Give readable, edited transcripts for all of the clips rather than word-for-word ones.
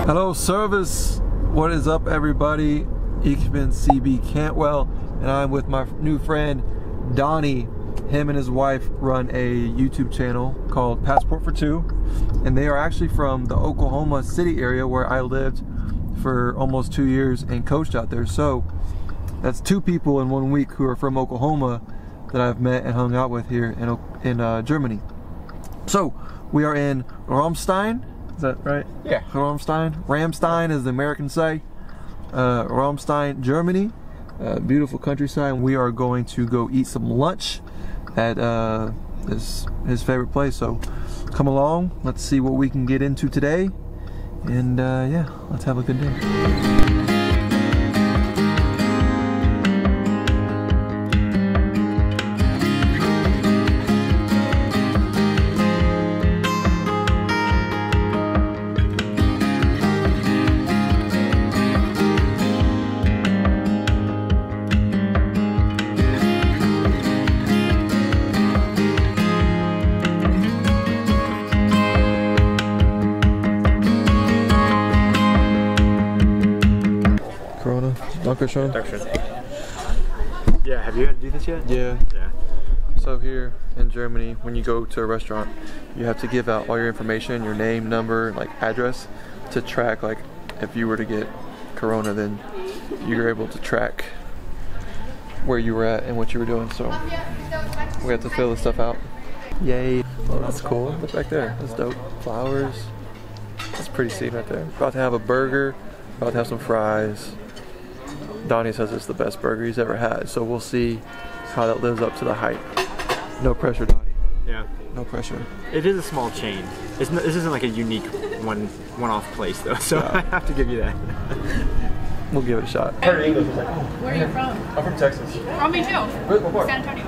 Hello service, what is up everybody? Ich bin CB Cantwell and I'm with my new friend Donnie. Him and his wife run a YouTube channel called Passport for Two, and they are actually from the Oklahoma City area where I lived for almost 2 years and coached out there. So that's two people in 1 week who are from Oklahoma that I've met and hung out with here in Germany. So we are in Ramstein. Is that right? Yeah. Ramstein, as the Americans say. Ramstein, Germany. Beautiful countryside. We are going to go eat some lunch at his favorite place. So come along. Let's see what we can get into today. And yeah, let's have a good day. Dankeschön. Yeah, have you had to do this yet? Yeah. Yeah. So here in Germany, when you go to a restaurant, you have to give out all your information, your name, number, like address, to track, like if you were to get corona, then you're able to track where you were at and what you were doing. So we have to fill this stuff out. Yay. Oh, that's cool. Look back there. That's dope. Flowers. That's a pretty scene right there. About to have a burger, about to have some fries. Donnie says it's the best burger he's ever had, so we'll see how that lives up to the hype. No pressure, Donnie. Yeah. No pressure. It is a small chain. This isn't like a unique one-off place though, so yeah. I have to give you that. We'll give it a shot. I heard English. I was like, oh. Where are you from? I'm from Texas. Oh, me too. What part? San Antonio.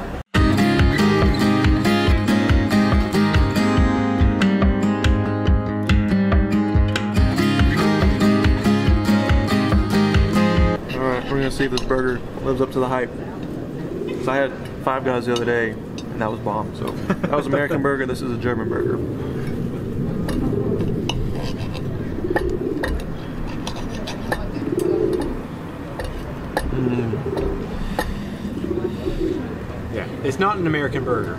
We're gonna see if this burger lives up to the hype. So I had Five Guys the other day, and that was bomb. So that was American burger. This is a German burger. Yeah, it's not an American burger.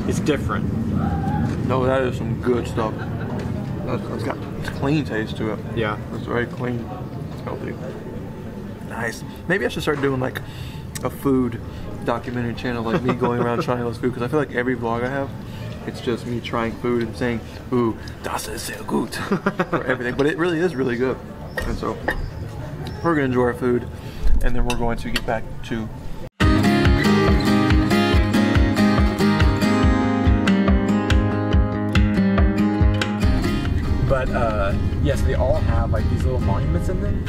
It's different. No, that is some good stuff. It's got a clean taste to it. Yeah. It's very clean. It's healthy. Nice. Maybe I should start doing like a food documentary channel, like me going around trying all this food, because I feel like every vlog I have, it's just me trying food and saying, ooh, das ist sehr gut, for everything. But it really is really good. And so we're gonna enjoy our food, and then we're going to get back to yes, they all have like these little monuments in them.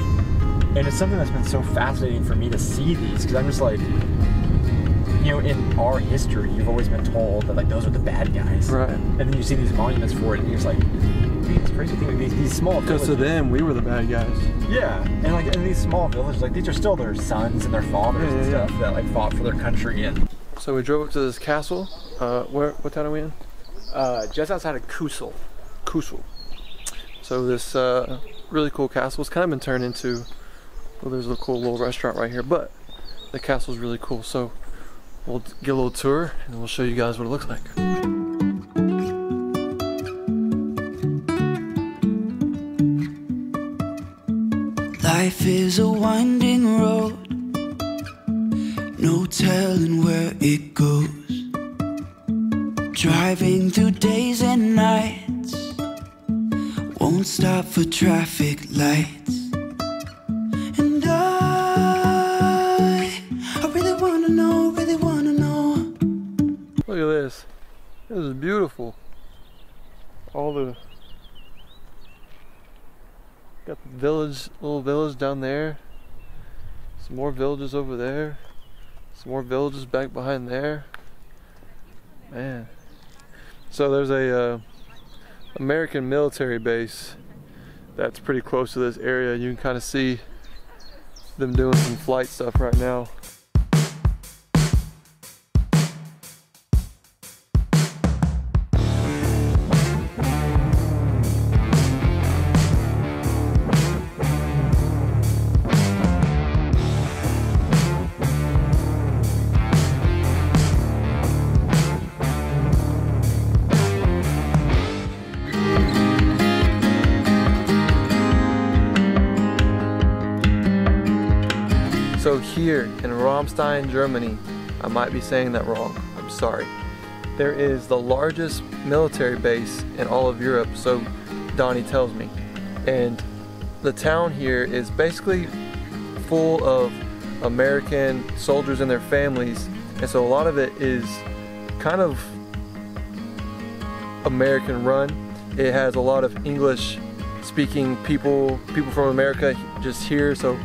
And it's something that's been so fascinating for me to see these, because I'm just like, you know, in our history, you've always been told that like those are the bad guys. Right. And then you see these monuments for it, and you're just like, man, it's crazy thing. Like, these small villages. Because to them, we were the bad guys. Yeah. And like in these small villages, like these are still their sons and their fathers and stuff that like fought for their country. And so we drove up to this castle. What town are we in? just outside of Kusel. Kusel. So this really cool castle has kind of been turned into, well, there's a cool little restaurant right here, but the castle's really cool. So we'll get a little tour and we'll show you guys what it looks like. Life is a winding road, no telling where it goes. Driving through days and nights, won't stop for traffic lights. And I really wanna know, Look at this. This is beautiful. All the got the village, little village down there. Some more villages over there. Some more villages back behind there. Man. So there's a American military base that's pretty close to this area. You can kind of see them doing some flight stuff right now. So here in Ramstein, Germany, I might be saying that wrong, I'm sorry. There is the largest military base in all of Europe, so Donnie tells me. And the town here is basically full of American soldiers and their families, and so a lot of it is kind of American run. It has a lot of English speaking people from America just here, so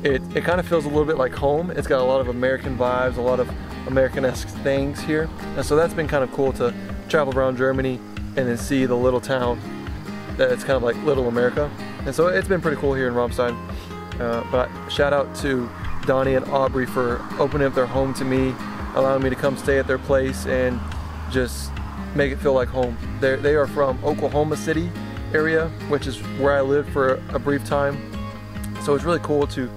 it kind of feels a little bit like home. It's got a lot of American vibes, a lot of American-esque things here, and so that's been kind of cool to travel around Germany and then see the little town that's kind of like little America. And so it's been pretty cool here in Ramstein. But shout out to Donnie and Aubrey for opening up their home to me, allowing me to come stay at their place and just make it feel like home. They are from Oklahoma City area, which is where I lived for a brief time. So it's really cool to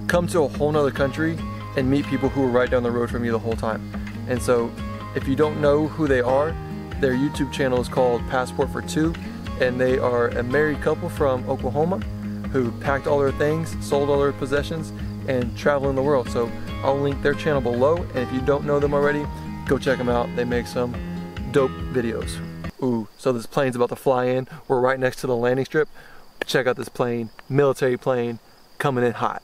come to a whole nother country and meet people who are right down the road from you the whole time. And so if you don't know who they are, their YouTube channel is called Passport for Two, and they are a married couple from Oklahoma who packed all their things, sold all their possessions, and traveling the world. So I'll link their channel below, and if you don't know them already, go check them out. They make some dope videos. Ooh, so this plane's about to fly in. We're right next to the landing strip. Check out this plane, military plane, coming in hot.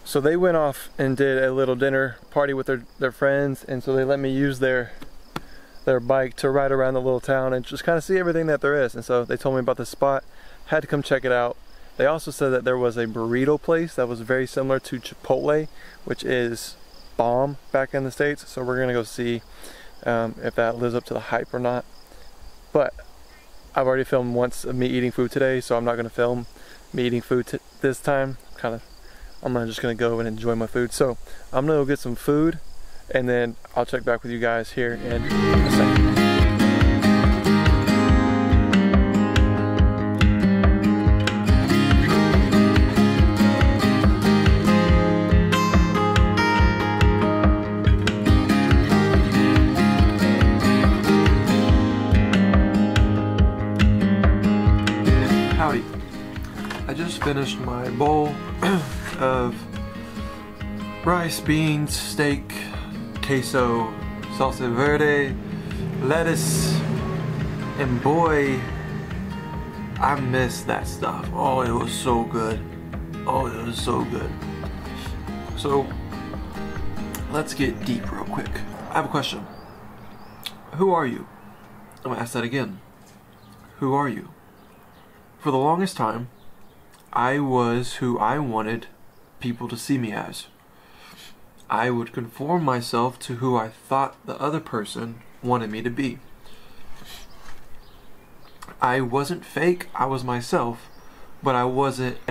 So they went off and did a little dinner party with their friends, and so they let me use their bike to ride around the little town and just kind of see everything that there is. And so they told me about this spot, had to come check it out. They also said that there was a burrito place that was very similar to Chipotle, which is bomb back in the States. So we're gonna go see if that lives up to the hype or not. But I've already filmed once of me eating food today, so I'm not gonna film me eating food this time. I'm just gonna go and enjoy my food. So I'm gonna go get some food, and then I'll check back with you guys here in a second. Howdy. I just finished my bowl of rice, beans, steak, queso, salsa verde, lettuce, and boy, I miss that stuff. Oh, it was so good. Oh, it was so good. So, let's get deep real quick. I have a question. Who are you? I'm gonna ask that again. Who are you? For the longest time, I was who I wanted people to see me as. I would conform myself to who I thought the other person wanted me to be. I wasn't fake, I was myself, but I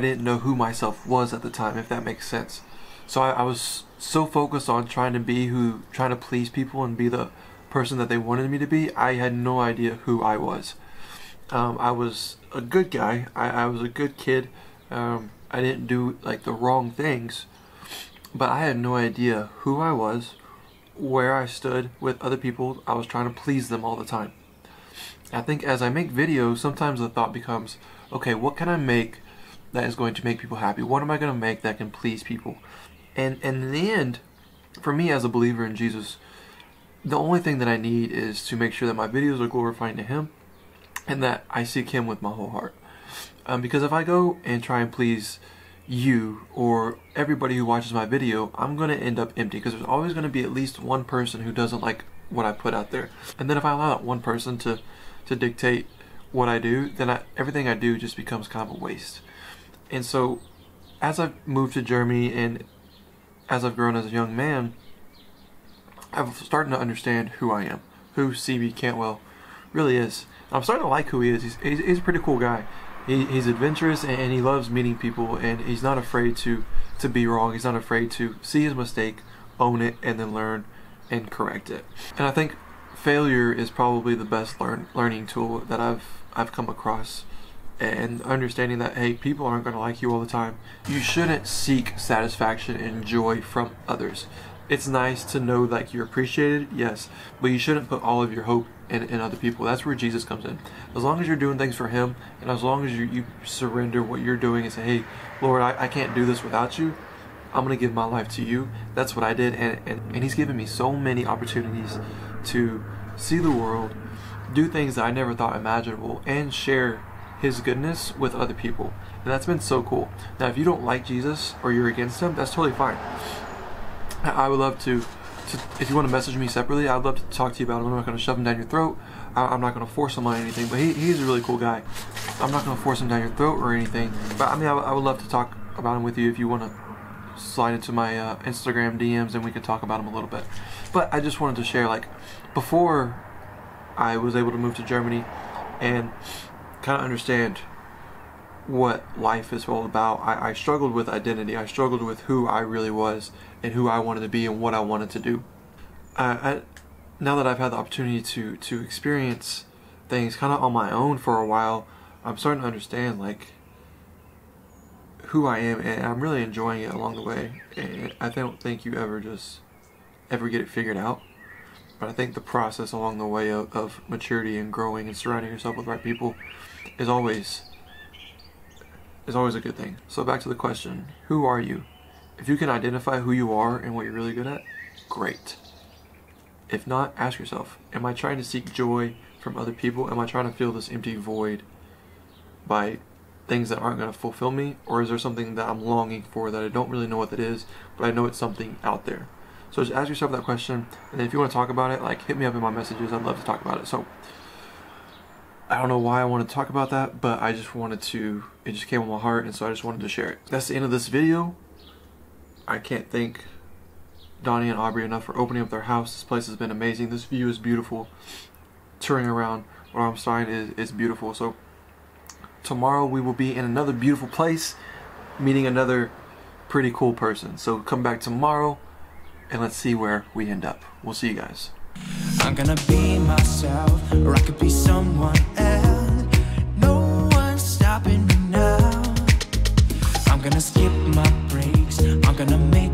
didn't know who myself was at the time, if that makes sense. So I was so focused on trying to please people and be the person that they wanted me to be, I had no idea who I was. I was a good guy, I was a good kid, I didn't do like the wrong things, but I had no idea who I was, where I stood with other people. I was trying to please them all the time. I think as I make videos, sometimes the thought becomes, okay, what can I make that is going to make people happy? What am I going to make that can please people? And in the end, for me as a believer in Jesus, the only thing that I need is to make sure that my videos are glorifying to Him and that I seek Him with my whole heart. Because if I go and try and please you or everybody who watches my video, I'm going to end up empty, because there's always going to be at least one person who doesn't like what I put out there. And then if I allow that one person to dictate what I do, then everything I do just becomes kind of a waste. And so as I've moved to Germany and as I've grown as a young man, I'm starting to understand who I am, who CB Cantwell really is. I'm starting to like who he is. He's a pretty cool guy. He's adventurous and he loves meeting people, and he's not afraid to be wrong. He's not afraid to see his mistake, own it, and then learn and correct it. And I think failure is probably the best learning tool that I've come across and understanding that, hey, people aren't going to like you all the time. You shouldn't seek satisfaction and joy from others. It's nice to know like you're appreciated, yes, but you shouldn't put all of your hope in other people. That's where Jesus comes in. As long as you're doing things for Him, and as long as you surrender what you're doing and say, hey, Lord, I can't do this without you. I'm going to give my life to you. That's what I did, and He's given me so many opportunities to see the world, do things that I never thought imaginable, and share His goodness with other people. And that's been so cool. Now, if you don't like Jesus or you're against Him, that's totally fine. I would love to if you want to message me separately, I'd love to talk to you about Him. I'm not going to shove Him down your throat. I'm not going to force Him on anything, but he's a really cool guy. I'm not going to force Him down your throat or anything, but I mean, I would love to talk about Him with you if you want to slide into my Instagram DMs and we could talk about Him a little bit. But I just wanted to share, like, before I was able to move to Germany and kind of understand what life is all about, I struggled with identity. I struggled with who I really was and who I wanted to be and what I wanted to do. Now that I've had the opportunity to experience things kind of on my own for a while, I'm starting to understand like who I am, and I'm really enjoying it along the way. And I don't think you ever get it figured out, but I think the process along the way of maturity and growing and surrounding yourself with the right people is always a good thing. So back to the question, who are you? If you can identify who you are and what you're really good at, great. If not, ask yourself, am I trying to seek joy from other people? Am I trying to fill this empty void by things that aren't going to fulfill me? Or is there something that I'm longing for that I don't really know what that is, but I know it's something out there? So just ask yourself that question, and if you want to talk about it, like, hit me up in my messages. I'd love to talk about it. So I don't know why I wanted to talk about that, but I just wanted to, it just came on my heart, and so I just wanted to share it. That's the end of this video. I can't thank Donnie and Aubrey enough for opening up their house. This place has been amazing. This view is beautiful. Touring around Ramstein is beautiful. So tomorrow we will be in another beautiful place, meeting another pretty cool person. So come back tomorrow and let's see where we end up. We'll see you guys. I'm gonna be myself, or I could be someone else. No one's stopping me now. I'm gonna skip my breaks, I'm gonna make